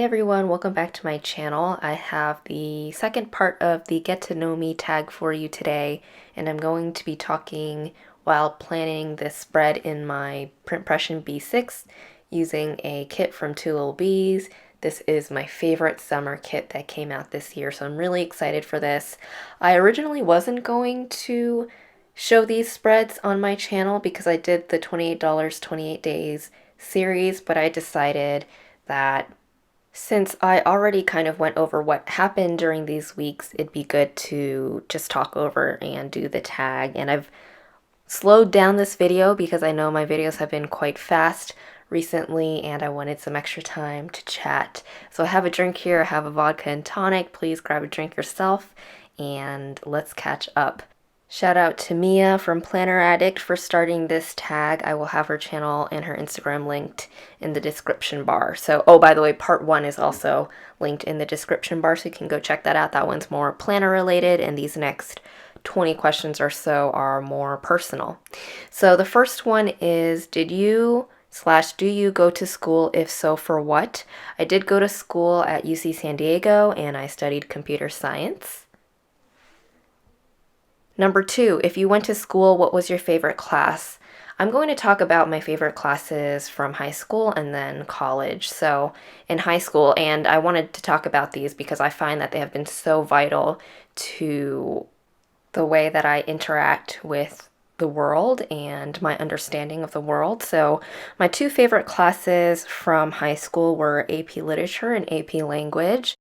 Hey everyone, welcome back to my channel. I have the second part of the Get to Know Me tag for you today, and I'm going to be talking while planning this spread in my Printpression B6 using a kit from Lil Bees. This is my favorite summer kit that came out this year, so I'm really excited for this. I originally wasn't going to show these spreads on my channel because I did the $28 28 days series, but I decided that since I already kind of went over what happened during these weeks, it'd be good to just talk over and do the tag. And I've slowed down this video because I know my videos have been quite fast recently and I wanted some extra time to chat. So I have a drink here, I have a vodka and tonic. Please grab a drink yourself and let's catch up. Shout out to Mia from Planner Addict for starting this tag. I will have her channel and her Instagram linked in the description bar. So, oh, by the way, part 1 is also linked in the description bar, so you can go check that out. That one's more planner related, and these next 20 questions or so are more personal. So the first one is, did you / do you go to school? If so, for what? I did go to school at UC San Diego, and I studied computer science. Number 2, if you went to school, what was your favorite class? I'm going to talk about my favorite classes from high school and then college. So in high school, and I wanted to talk about these because I find that they have been so vital to the way that I interact with the world and my understanding of the world. So my 2 favorite classes from high school were AP Literature and AP Language.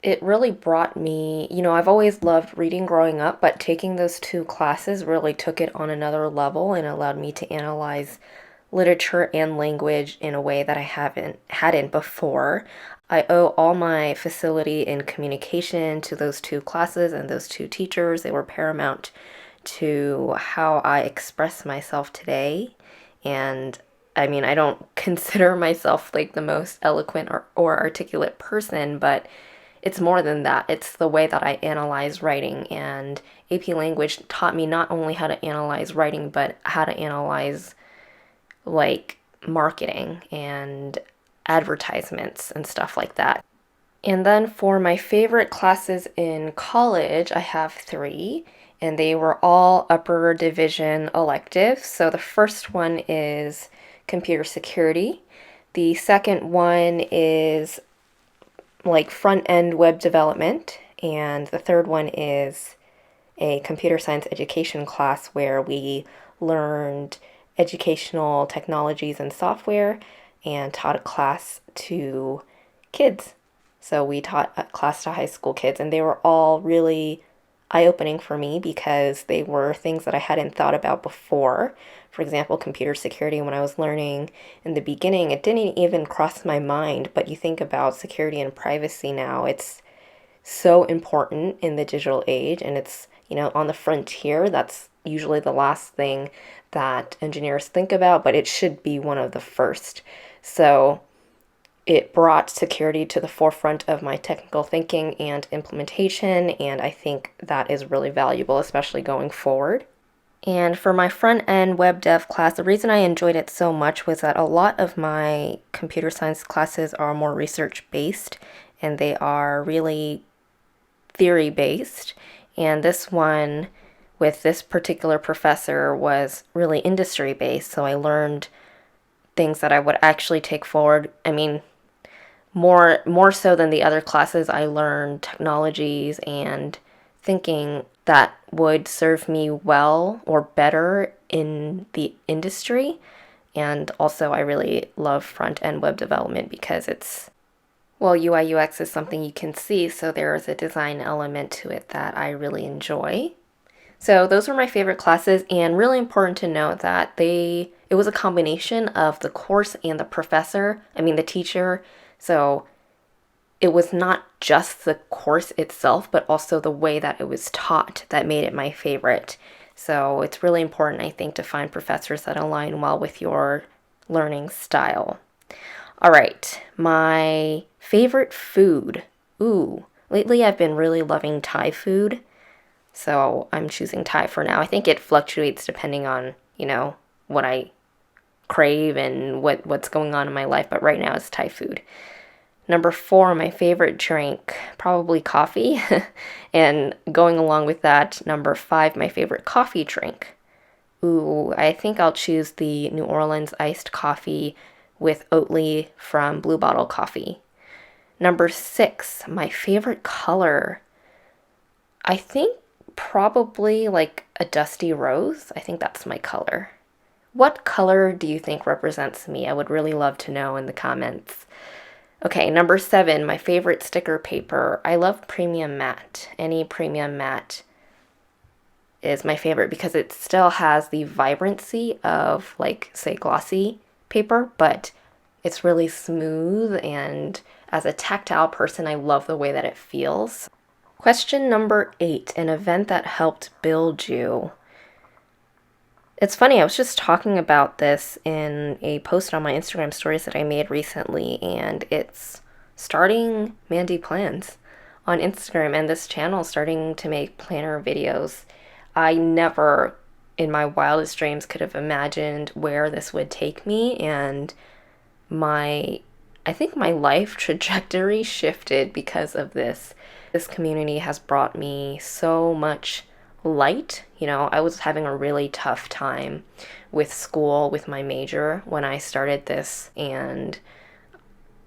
It really brought me, I've always loved reading growing up, but taking those 2 classes really took it on another level and allowed me to analyze literature and language in a way that I hadn't before. I owe all my facility in communication to those 2 classes and those 2 teachers. They were paramount to how I express myself today. And I mean, I don't consider myself like the most eloquent or articulate person, but it's more than that. It's the way that I analyze writing, and AP Language taught me not only how to analyze writing, but how to analyze like marketing and advertisements and stuff like that. And then for my favorite classes in college, I have 3, and they were all upper division electives. So the first one is computer security. The second one is like front-end web development, and the third one is a computer science education class where we learned educational technologies and software and taught a class to kids. So we taught a class to high school kids, and they were all really eye-opening for me because they were things that I hadn't thought about before. For example, computer security, when I was learning in the beginning, it didn't even cross my mind, but you think about security and privacy now, it's so important in the digital age, and it's, on the frontier. That's usually the last thing that engineers think about, but it should be one of the first. So it brought security to the forefront of my technical thinking and implementation, and I think that is really valuable, especially going forward. And for my front-end web dev class, the reason I enjoyed it so much was that a lot of my computer science classes are more research-based, and they are really theory-based. And this one, with this particular professor, was really industry-based, so I learned things that I would actually take forward. I mean, more so than the other classes, I learned technologies and thinking that would serve me well or better in the industry. And also I really love front-end web development because it's, well, UI UX is something you can see, so there is a design element to it that I really enjoy. So those were my favorite classes, and really important to note that it was a combination of the course and the teacher. So it was not just the course itself, but also the way that it was taught that made it my favorite. So it's really important, I think, to find professors that align well with your learning style. All right, my favorite food. Ooh, lately I've been really loving Thai food, so I'm choosing Thai for now. I think it fluctuates depending on, what I crave and what's going on in my life, but right now it's Thai food. Number 4, my favorite drink, probably coffee. And going along with that, number 5, my favorite coffee drink. Ooh, I think I'll choose the New Orleans iced coffee with Oatly from Blue Bottle Coffee. Number 6, my favorite color. I think probably like a dusty rose. I think that's my color. What color do you think represents me? I would really love to know in the comments. Okay, number 7, my favorite sticker paper. I love premium matte. Any premium matte is my favorite because it still has the vibrancy of, like, say, glossy paper, but it's really smooth, and as a tactile person, I love the way that it feels. Question number 8, an event that helped build you. It's funny, I was just talking about this in a post on my Instagram stories that I made recently, and it's starting Mandy Plans on Instagram, and this channel starting to make planner videos. I never, in my wildest dreams, could have imagined where this would take me, and I think my life trajectory shifted because of this. This community has brought me so much light. You know, I was having a really tough time with school, with my major when I started this, and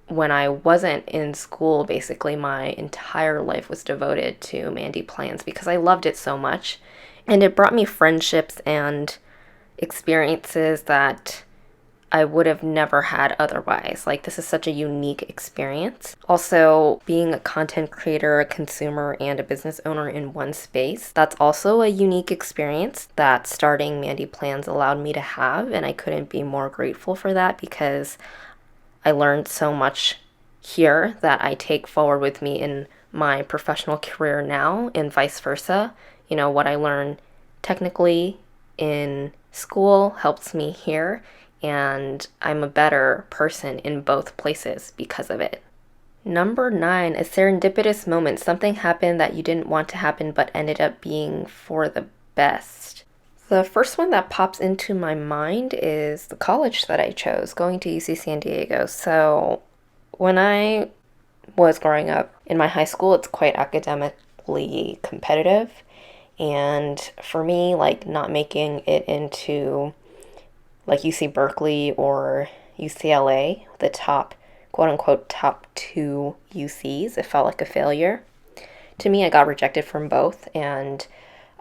when I wasn't in school, basically my entire life was devoted to Mandy Plans because I loved it so much, and it brought me friendships and experiences that I would have never had otherwise. Like, this is such a unique experience. Also, being a content creator, a consumer, and a business owner in one space, that's also a unique experience that starting Mandy Plans allowed me to have, and I couldn't be more grateful for that because I learned so much here that I take forward with me in my professional career now, and vice versa. You know, what I learn technically in school helps me here, and I'm a better person in both places because of it. Number 9, a serendipitous moment. Something happened that you didn't want to happen but ended up being for the best. The first one that pops into my mind is the college that I chose, going to UC San Diego. So when I was growing up in my high school, it's quite academically competitive. And for me, like, not making it into like UC Berkeley or UCLA, the top, quote unquote, top 2 UCs, it felt like a failure. To me, I got rejected from both, and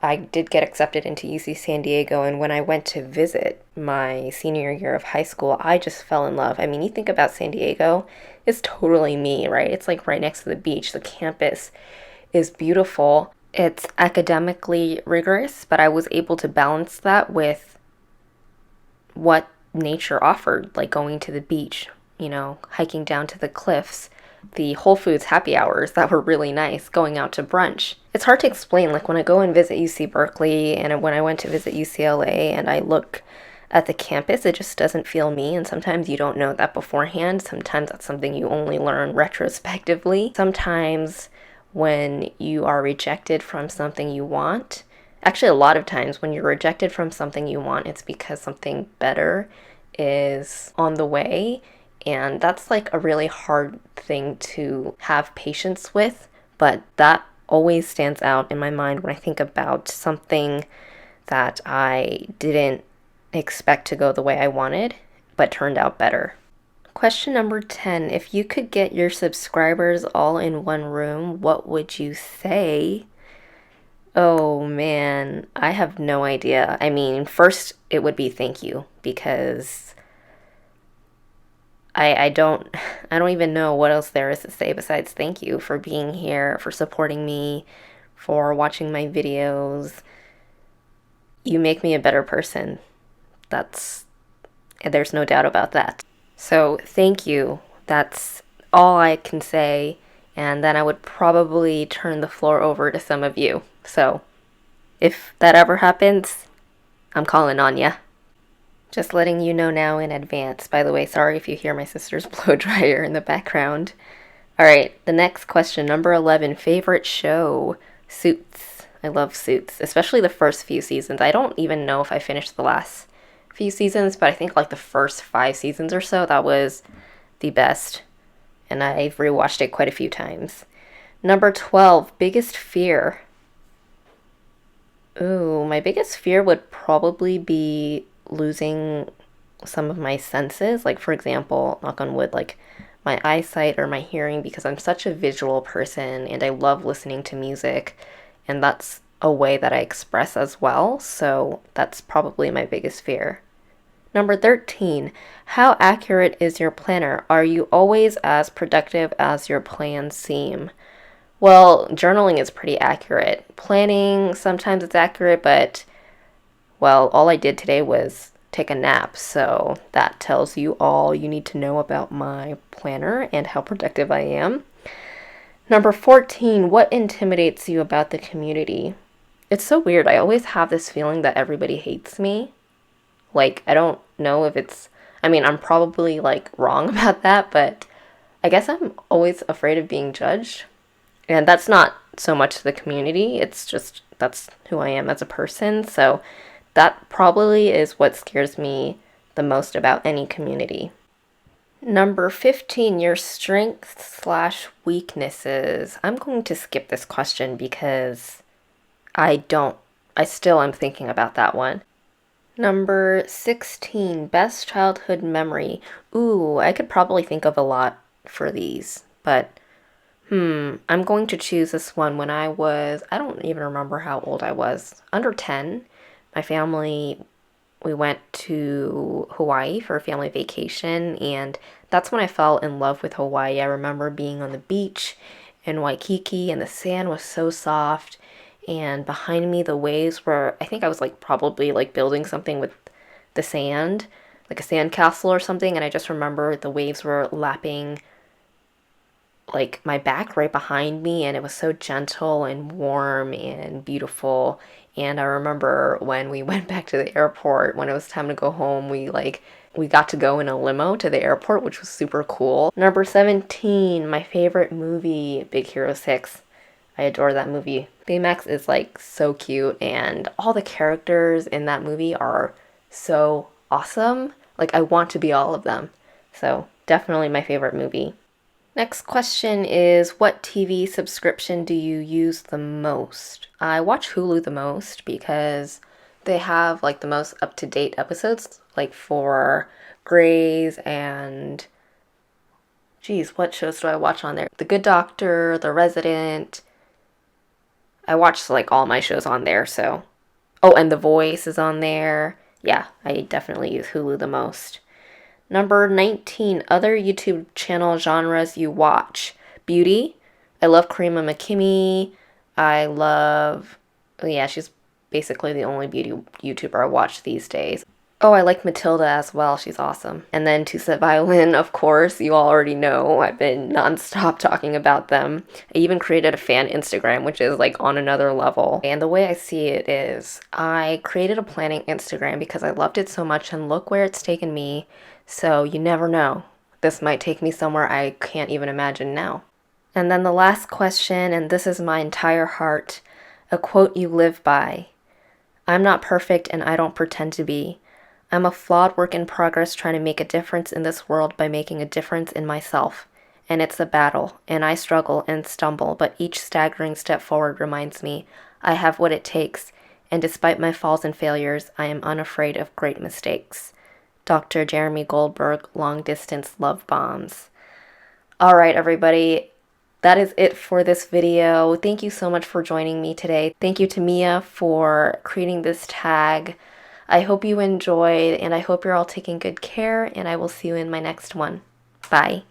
I did get accepted into UC San Diego, and when I went to visit my senior year of high school, I just fell in love. I mean, you think about San Diego, it's totally me, right? It's like right next to the beach. The campus is beautiful. It's academically rigorous, but I was able to balance that with what nature offered, like going to the beach, you know, hiking down to the cliffs, the Whole Foods happy hours that were really nice, going out to brunch. It's hard to explain. Like, when I go and visit UC Berkeley and when I went to visit UCLA and I look at the campus, it just doesn't feel me. And sometimes you don't know that beforehand. Sometimes that's something you only learn retrospectively. Sometimes when you are rejected from something you want, actually, a lot of times when you're rejected from something you want, it's because something better is on the way. And that's like a really hard thing to have patience with. But that always stands out in my mind when I think about something that I didn't expect to go the way I wanted, but turned out better. Question number 10. If you could get your subscribers all in one room, what would you say? Oh man, I have no idea. I mean, first it would be thank you, because I don't even know what else there is to say besides thank you for being here, for supporting me, for watching my videos. You make me a better person. There's no doubt about that. So thank you. That's all I can say. And then I would probably turn the floor over to some of you. So if that ever happens, I'm calling on ya. Just letting you know now in advance. By the way, sorry if you hear my sister's blow dryer in the background. All right, the next question, number 11, favorite show. Suits. I love Suits, especially the first few seasons. I don't even know if I finished the last few seasons, but I think like the first 5 seasons or so, that was the best. and I've rewatched it quite a few times. Number 12, biggest fear. Ooh, my biggest fear would probably be losing some of my senses. Like, for example, knock on wood, like my eyesight or my hearing, because I'm such a visual person and I love listening to music, and that's a way that I express as well. So that's probably my biggest fear. Number 13, how accurate is your planner? Are you always as productive as your plans seem? Well, journaling is pretty accurate. Planning, sometimes it's accurate, but, well, all I did today was take a nap, so that tells you all you need to know about my planner and how productive I am. Number 14, what intimidates you about the community? It's so weird. I always have this feeling that everybody hates me. Like, I don't know if it's, I mean, I'm probably, like, wrong about that, but I guess I'm always afraid of being judged. And that's not so much the community, it's just that's who I am as a person. So that probably is what scares me the most about any community. Number 15, your strengths/weaknesses. I'm going to skip this question because I still am thinking about that one. Number 16, best childhood memory. Ooh, I could probably think of a lot for these, but I'm going to choose this one. When I don't even remember how old I was, under 10, my family, we went to Hawaii for a family vacation, and that's when I fell in love with Hawaii. I remember being on the beach in Waikiki, and the sand was so soft, and behind me the waves were, I think I was like probably like building something with the sand, like a sand castle or something, and I just remember the waves were lapping like my back right behind me, and it was so gentle and warm and beautiful. And I remember when we went back to the airport, when it was time to go home, we got to go in a limo to the airport, which was super cool. Number 17, my favorite movie, Big Hero 6. I adore that movie. Baymax is like so cute, and all the characters in that movie are so awesome. Like, I want to be all of them. So definitely my favorite movie. Next question is, what TV subscription do you use the most? I watch Hulu the most because they have like the most up-to-date episodes, like for Grey's and, geez, what shows do I watch on there? The Good Doctor, The Resident. I watch like all my shows on there, so. Oh, and The Voice is on there. Yeah, I definitely use Hulu the most. Number 19, other YouTube channel genres you watch. Beauty. I love Karima McKimmy. She's basically the only beauty YouTuber I watch these days. Oh, I like Matilda as well. She's awesome. And then Two Set Violin, of course. You all already know. I've been nonstop talking about them. I even created a fan Instagram, which is like on another level. And the way I see it is, I created a planning Instagram because I loved it so much, and look where it's taken me. So you never know. This might take me somewhere I can't even imagine now. And then the last question, and this is my entire heart, a quote you live by. I'm not perfect and I don't pretend to be. I'm a flawed work in progress trying to make a difference in this world by making a difference in myself. And it's a battle, and I struggle and stumble, but each staggering step forward reminds me I have what it takes, and despite my falls and failures, I am unafraid of great mistakes. Dr. Jeremy Goldberg, Long Distance Love Bombs. All right, everybody. That is it for this video. Thank you so much for joining me today. Thank you to Mia for creating this tag. I hope you enjoyed, and I hope you're all taking good care, and I will see you in my next one. Bye.